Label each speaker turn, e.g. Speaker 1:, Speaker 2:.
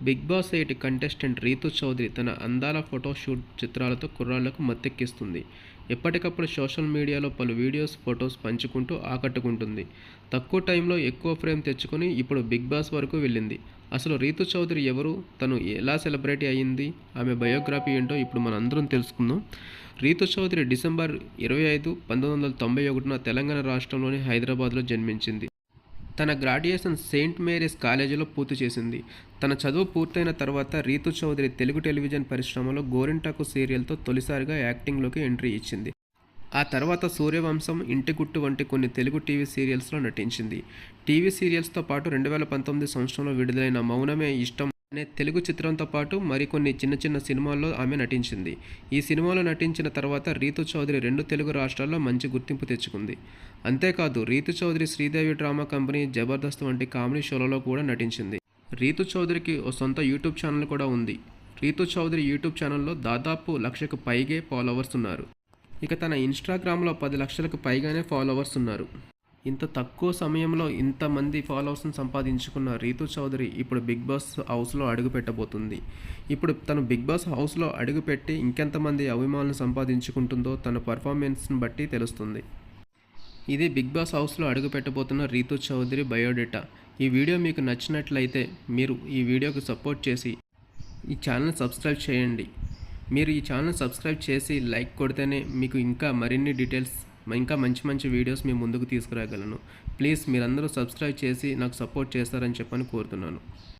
Speaker 1: Big Boss 8 contestant Rithu Chowdary తన అందాల photoshoot చిత్రాలతో కుర్రాళ్లకు మత్తెక్కిస్తుంది. ఎప్పటికప్పుడు సోషల్ మీడియాలో పలు వీడియోస్, ఫొటోస్ పంచుకుంటూ ఆకట్టుకుంటుంది. తక్కువ టైంలో ఎక్కువ ఫ్రేమ్ తెచ్చుకొని ఇప్పుడు బిగ్ బాస్ వరకు వెళ్ళింది. అసలు రీతూ చౌదరి ఎవరు? తను ఎలా సెలబ్రిటీ అయ్యింది? ఆమె బయోగ్రఫీ ఏంటో ఇప్పుడు మనందరం తెలుసుకుందాం. రీతూ చౌదరి డిసెంబర్ 25, 1991న తెలంగాణ రాష్ట్రంలోని హైదరాబాద్లో జన్మించింది. తన గ్రాడ్యుయేషన్ సెయింట్ మేరీస్ కాలేజీలో పూర్తి చేసింది. తన చదువు పూర్తయిన తర్వాత రీతూ చౌదరి తెలుగు టెలివిజన్ పరిశ్రమలో గోరింటాకు సీరియల్తో తొలిసారిగా యాక్టింగ్లోకి ఎంట్రీ ఇచ్చింది. ఆ తర్వాత సూర్యవంశం, ఇంటి గుట్టు వంటి కొన్ని తెలుగు టీవీ సీరియల్స్లో నటించింది. టీవీ సీరియల్స్తో పాటు 2019 సంవత్సరంలో విడుదలైన మౌనమే ఇష్టం అనే తెలుగు చిత్రంతో పాటు మరికొన్ని చిన్న చిన్న సినిమాల్లో ఆమె నటించింది. ఈ సినిమాలో నటించిన తర్వాత రీతూ చౌదరి 2 తెలుగు రాష్ట్రాల్లో మంచి గుర్తింపు తెచ్చుకుంది. అంతేకాదు రీతూ చౌదరి శ్రీదేవి డ్రామా కంపెనీ, జబర్దస్త్ వంటి కామెడీ షోలలో కూడా నటించింది. రీతూ చౌదరికి ఓ సొంత యూట్యూబ్ ఛానల్ కూడా ఉంది. రీతూ చౌదరి యూట్యూబ్ ఛానల్లో దాదాపు 1,00,000కు పైగే ఫాలోవర్స్ ఉన్నారు. ఇక తన ఇన్స్టాగ్రామ్లో 10 లక్షలకు పైగానే ఫాలోవర్స్ ఉన్నారు. ఇంత తక్కువ సమయంలో ఇంతమంది ఫాలోవర్స్ని సంపాదించుకున్న రీతూ చౌదరి ఇప్పుడు బిగ్ బాస్ హౌస్లో అడుగుపెట్టబోతుంది. ఇప్పుడు తను బిగ్ బాస్ హౌస్లో అడుగుపెట్టి ఇంకెంతమంది అభిమానులను సంపాదించుకుంటుందో తన పర్ఫార్మెన్స్ని బట్టి తెలుస్తుంది. ఇది బిగ్ బాస్ హౌస్లో అడుగుపెట్టబోతున్న రీతూ చౌదరి బయోడేటా. ఈ వీడియో మీకు నచ్చినట్లయితే మీరు ఈ వీడియోకి సపోర్ట్ చేసి ఈ ఛానల్ సబ్స్క్రైబ్ చేయండి. మీరు ఈ ఛానల్ సబ్స్క్రైబ్ చేసి లైక్ కొడితేనే మీకు ఇంకా మరిన్ని డీటెయిల్స్, ఇంకా మంచి మంచి వీడియోస్ మీ ముందుకు తీసుకురాగలను. ప్లీజ్ మీరందరూ సబ్స్క్రైబ్ చేసి నాకు సపోర్ట్ చేస్తారని చెప్పని కోరుతున్నాను.